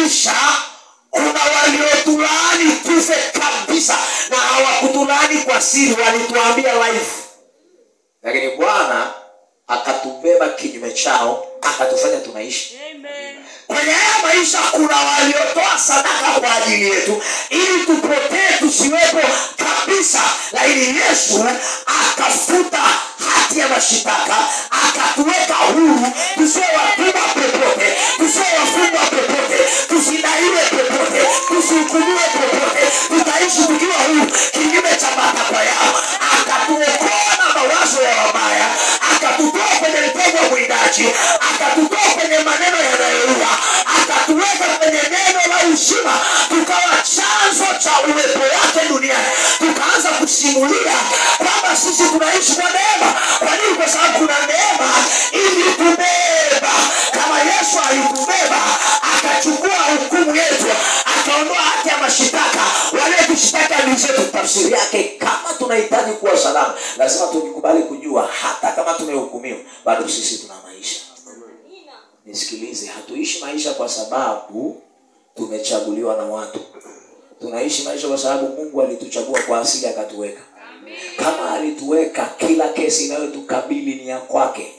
maisha kuna waliotulaani tufe kabisa, na hawakutulaani kwa siri, walituambia live. Lakini Bwana akatubeba kinyume chao, akatufanya tunaishi. Amen. Kwenye haya maisha kuna waliotoa sadaka kwa ajili yetu ili tupotee tusiwepo kabisa, lakini Yesu akafuta hati ya mashitaka, akatuweka huru, tusiwe watumwa popote, tusiwe wafungwa popote, tusidaiwe popote, tusihukumiwe popote, tutaishi tukiwa huru kinyume cha matakwa yao. Akatuokoa na mawazo ya wabaya, akatutoa kwenye mtego wa mwindaji, akatutoa kwenye maneno yanayoua, akatuweka kwenye neno la uzima, tukawa chanzo cha uwepo wake duniani. Tukaanza kusimulia kwamba sisi tunaishi kwa neema. Kwa nini? Kwa sababu kuna neema ilitubeba. Kama Yesu alitubeba, akachukua hukumu yetu, akaondoa hati ya mashitaka, wale tushitaka ni zetu. Tafsiri yake, kama tunahitaji kuwa salama, lazima tukubali kujua hata kama tumehukumiwa, bado sisi tuna maisha. Nisikilize, hatuishi maisha kwa sababu tumechaguliwa na watu. Tunaishi maisha kwa sababu Mungu alituchagua kwa asili, akatuweka. Kama alituweka, kila kesi inayotukabili ni ya kwake.